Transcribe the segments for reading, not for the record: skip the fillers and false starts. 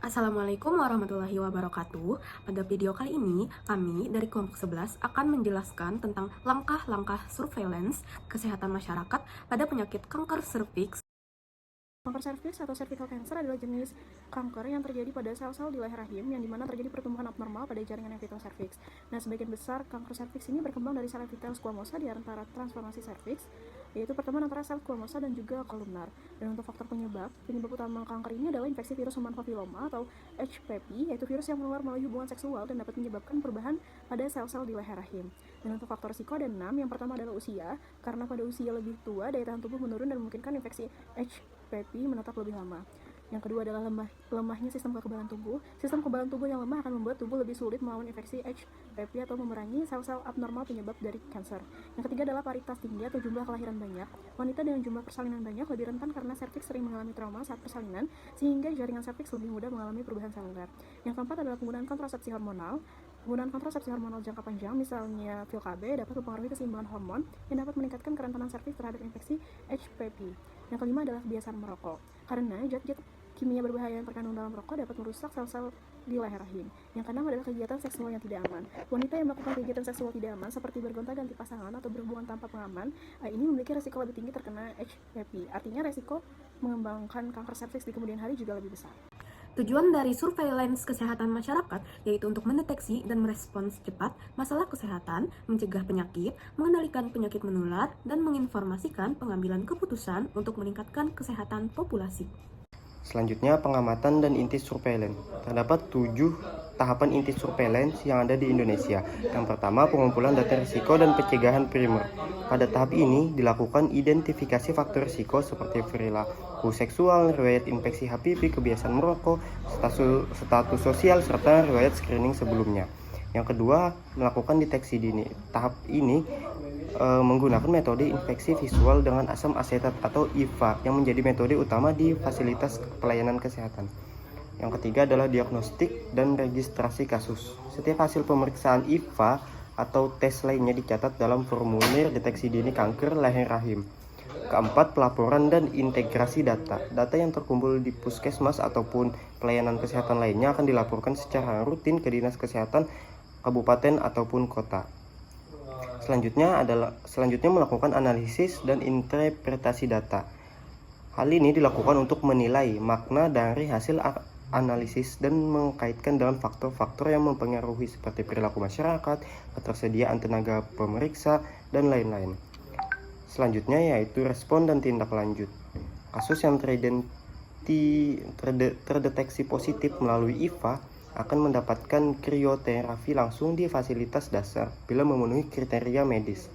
Assalamualaikum warahmatullahi wabarakatuh. Pada video kali ini, kami dari kelompok 11 akan menjelaskan tentang langkah-langkah surveillance kesehatan masyarakat pada penyakit kanker serviks. Kanker serviks atau cervical cancer adalah jenis kanker yang terjadi pada sel-sel di leher rahim yang dimana terjadi pertumbuhan abnormal pada jaringan vital cervix. Nah, sebagian besar kanker serviks ini berkembang dari sel vital squamosa di antara transformasi cervix, yaitu pertemuan antara sel squamosa dan juga kolumnar. Dan untuk faktor penyebab utama kanker ini adalah infeksi virus human papilloma atau HPV, yaitu virus yang menular melalui hubungan seksual dan dapat menyebabkan perubahan pada sel-sel di leher rahim. Dan untuk faktor risiko ada 6. Yang pertama adalah usia, karena pada usia lebih tua daya tahan tubuh menurun dan memungkinkan infeksi HPV menetap lebih lama. Yang kedua adalah lemahnya sistem kekebalan tubuh. Sistem kekebalan tubuh yang lemah akan membuat tubuh lebih sulit melawan infeksi HPV atau memerangi sel-sel abnormal penyebab dari kanker. Yang ketiga adalah paritas tinggi atau jumlah kelahiran banyak. Wanita dengan jumlah persalinan banyak lebih rentan karena serviks sering mengalami trauma saat persalinan, sehingga jaringan serviks lebih mudah mengalami perubahan seluler. Yang keempat adalah penggunaan kontrasepsi hormonal. Penggunaan kontrasepsi hormonal jangka panjang, misalnya pil KB, dapat mempengaruhi keseimbangan hormon yang dapat meningkatkan kerentanan serviks terhadap infeksi HPV. Yang kelima adalah kebiasaan merokok. Karena zat-zat kimia berbahaya yang terkandung dalam rokok dapat merusak sel-sel di leher rahim. Yang keenam adalah kegiatan seksual yang tidak aman. Wanita yang melakukan kegiatan seksual tidak aman seperti bergonta-ganti pasangan atau berhubungan tanpa pengaman, ini memiliki resiko lebih tinggi terkena HPV. Artinya resiko mengembangkan kanker serviks di kemudian hari juga lebih besar. Tujuan dari surveillance kesehatan masyarakat yaitu untuk mendeteksi dan merespons cepat masalah kesehatan, mencegah penyakit, mengendalikan penyakit menular, dan menginformasikan pengambilan keputusan untuk meningkatkan kesehatan populasi. Selanjutnya, pengamatan dan inti surveillance. Terdapat 7 tahapan inti surveillance yang ada di Indonesia. Yang pertama, pengumpulan data risiko dan pencegahan primer. Pada tahap ini dilakukan identifikasi faktor risiko seperti perilaku seksual, riwayat infeksi HPV, kebiasaan merokok, status sosial, serta riwayat screening sebelumnya. Yang kedua, melakukan deteksi dini. Tahap ini menggunakan metode infeksi visual dengan asam asetat atau IVA yang menjadi metode utama di fasilitas pelayanan kesehatan. Yang ketiga adalah diagnostik dan registrasi kasus. Setiap hasil pemeriksaan IVA atau tes lainnya dicatat dalam formulir deteksi dini kanker leher rahim. Keempat, pelaporan dan integrasi data. Data yang terkumpul di puskesmas ataupun pelayanan kesehatan lainnya akan dilaporkan secara rutin ke Dinas Kesehatan kabupaten ataupun kota. Selanjutnya melakukan analisis dan interpretasi data. Hal ini dilakukan untuk menilai makna dari hasil analisis dan mengkaitkan dengan faktor-faktor yang mempengaruhi seperti perilaku masyarakat, ketersediaan tenaga pemeriksa, dan lain-lain. Selanjutnya yaitu respon dan tindak lanjut. Kasus yang terdeteksi positif melalui IVA akan mendapatkan krioterapi langsung di fasilitas dasar bila memenuhi kriteria medis.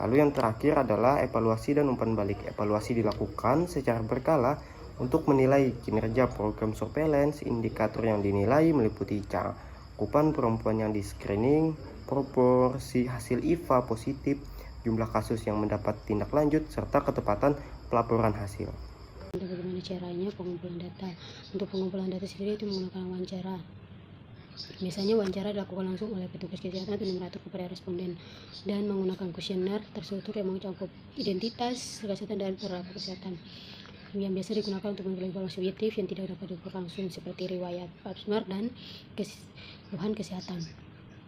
Lalu yang terakhir adalah evaluasi dan umpan balik. Evaluasi dilakukan secara berkala untuk menilai kinerja program surveillance. Indikator yang dinilai meliputi cakupan perempuan yang di-screening, proporsi hasil IVA positif, jumlah kasus yang mendapat tindak lanjut, serta ketepatan pelaporan hasil. Bagaimana caranya pengumpulan data? Untuk pengumpulan data sendiri itu menggunakan wawancara. Misalnya wawancara dilakukan langsung oleh petugas kesehatan atau nomor kepada responden dan menggunakan kuesioner terstruktur yang mencakup identitas, kesehatan, dan perilaku kesehatan. Yang biasa digunakan untuk menilai informasi objektif yang tidak dapat diukur langsung seperti riwayat pap smear dan keluhan kesehatan.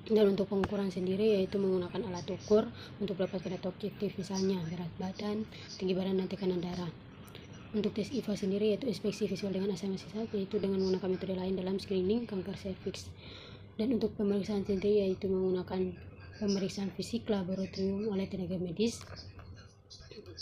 Dan untuk pengukuran sendiri yaitu menggunakan alat ukur untuk mendapatkan data objektif, misalnya berat badan, tinggi badan, dan tekanan darah. Untuk tes IVA sendiri yaitu inspeksi visual dengan asam asetat, yaitu dengan menggunakan metode lain dalam screening kanker serviks. Dan untuk pemeriksaan sendiri yaitu menggunakan pemeriksaan fisik laboratorium oleh tenaga medis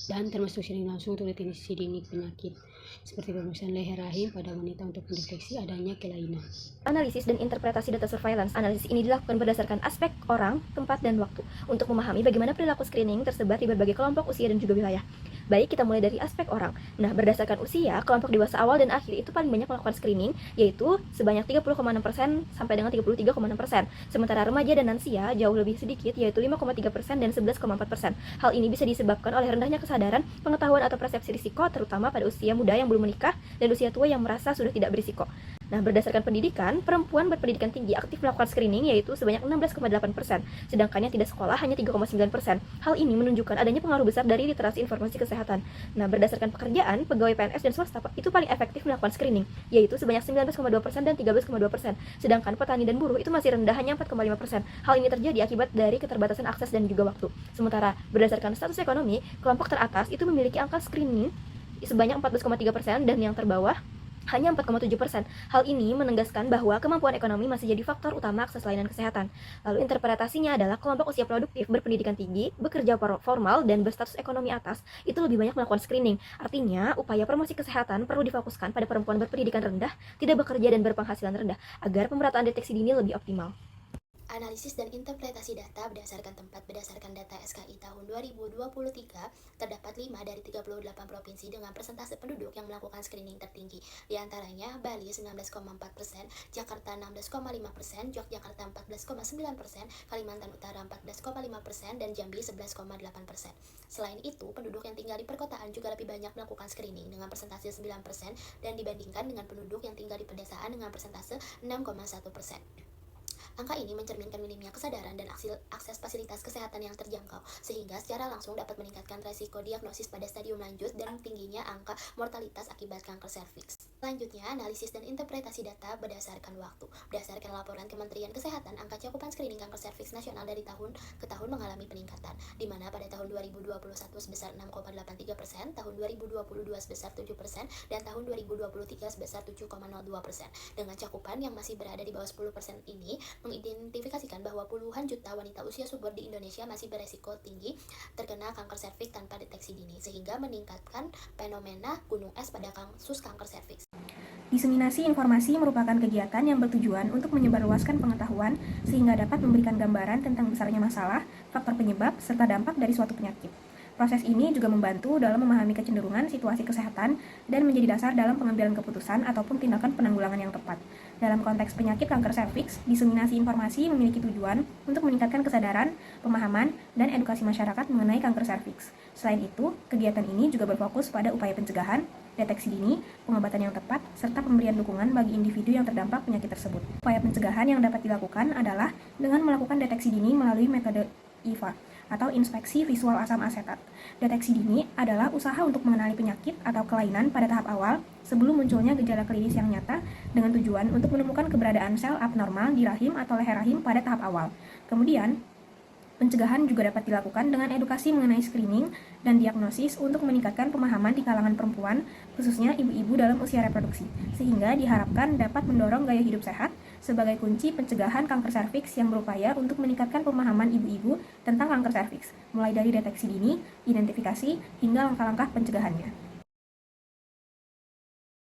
dan termasuk screening langsung untuk deteksi dini penyakit seperti pemeriksaan leher rahim pada wanita untuk mendeteksi adanya kelainan. Analisis dan interpretasi data surveillance. Analisis ini dilakukan berdasarkan aspek orang, tempat, dan waktu untuk memahami bagaimana perilaku screening tersebar di berbagai kelompok usia dan juga wilayah. Baik, kita mulai dari aspek orang. Nah, berdasarkan usia, kelompok dewasa awal dan akhir itu paling banyak melakukan screening, yaitu sebanyak 30,6% sampai dengan 33,6%. Sementara remaja dan lansia jauh lebih sedikit, yaitu 5,3% dan 11,4%. Hal ini bisa disebabkan oleh rendahnya kesadaran, pengetahuan atau persepsi risiko, terutama pada usia muda yang belum menikah dan usia tua yang merasa sudah tidak berisiko. Nah, berdasarkan pendidikan, perempuan berpendidikan tinggi aktif melakukan screening yaitu sebanyak 16,8%, sedangkan yang tidak sekolah hanya 3,9%. Hal ini menunjukkan adanya pengaruh besar dari literasi informasi kesehatan. Nah, berdasarkan pekerjaan, pegawai PNS dan swasta itu paling efektif melakukan screening, yaitu sebanyak 19,2% dan 13,2%, sedangkan petani dan buruh itu masih rendah hanya 4,5%. Hal ini terjadi akibat dari keterbatasan akses dan juga waktu. Sementara, berdasarkan status ekonomi, kelompok teratas itu memiliki angka screening sebanyak 14,3% dan yang terbawah hanya 4,7%. Hal ini menegaskan bahwa kemampuan ekonomi masih jadi faktor utama akses layanan kesehatan. Lalu interpretasinya adalah kelompok usia produktif, berpendidikan tinggi, bekerja formal, dan berstatus ekonomi atas itu lebih banyak melakukan screening. Artinya, upaya promosi kesehatan perlu difokuskan pada perempuan berpendidikan rendah, tidak bekerja dan berpenghasilan rendah, agar pemerataan deteksi dini lebih optimal. Analisis dan interpretasi data berdasarkan tempat berdasarkan data SKI tahun 2023, terdapat 5 dari 38 provinsi dengan persentase penduduk yang melakukan screening tertinggi. Di antaranya Bali 19,4%, Jakarta 16,5%, Yogyakarta 14,9%, Kalimantan Utara 14,5%, dan Jambi 11,8%. Selain itu, penduduk yang tinggal di perkotaan juga lebih banyak melakukan screening dengan persentase 9% dan dibandingkan dengan penduduk yang tinggal di pedesaan dengan persentase 6,1%. Angka ini mencerminkan minimnya kesadaran dan akses fasilitas kesehatan yang terjangkau, sehingga secara langsung dapat meningkatkan resiko diagnosis pada stadium lanjut dan tingginya angka mortalitas akibat kanker serviks. Selanjutnya, analisis dan interpretasi data berdasarkan waktu. Berdasarkan laporan Kementerian Kesehatan, angka cakupan screening kanker serviks nasional dari tahun ke tahun mengalami peningkatan, di mana pada tahun 2021 sebesar 6,83%, tahun 2022 sebesar 7%, dan tahun 2023 sebesar 7,02%. Dengan cakupan yang masih berada di bawah 10% ini, mengidentifikasikan bahwa puluhan juta wanita usia subur di Indonesia masih beresiko tinggi terkena kanker serviks tanpa deteksi dini, sehingga meningkatkan fenomena gunung es pada kasus kanker serviks. Diseminasi informasi merupakan kegiatan yang bertujuan untuk menyebarluaskan pengetahuan sehingga dapat memberikan gambaran tentang besarnya masalah, faktor penyebab, serta dampak dari suatu penyakit. Proses ini juga membantu dalam memahami kecenderungan situasi kesehatan dan menjadi dasar dalam pengambilan keputusan ataupun tindakan penanggulangan yang tepat. Dalam konteks penyakit kanker serviks, diseminasi informasi memiliki tujuan untuk meningkatkan kesadaran, pemahaman, dan edukasi masyarakat mengenai kanker serviks. Selain itu, kegiatan ini juga berfokus pada upaya pencegahan, deteksi dini, pengobatan yang tepat, serta pemberian dukungan bagi individu yang terdampak penyakit tersebut. Upaya pencegahan yang dapat dilakukan adalah dengan melakukan deteksi dini melalui metode IVA, atau inspeksi visual asam asetat. Deteksi dini adalah usaha untuk mengenali penyakit atau kelainan pada tahap awal sebelum munculnya gejala klinis yang nyata dengan tujuan untuk menemukan keberadaan sel abnormal di rahim atau leher rahim pada tahap awal. Kemudian, pencegahan juga dapat dilakukan dengan edukasi mengenai screening dan diagnosis untuk meningkatkan pemahaman di kalangan perempuan, khususnya ibu-ibu dalam usia reproduksi, sehingga diharapkan dapat mendorong gaya hidup sehat sebagai kunci pencegahan kanker serviks yang berupaya untuk meningkatkan pemahaman ibu-ibu tentang kanker serviks, mulai dari deteksi dini, identifikasi, hingga langkah-langkah pencegahannya.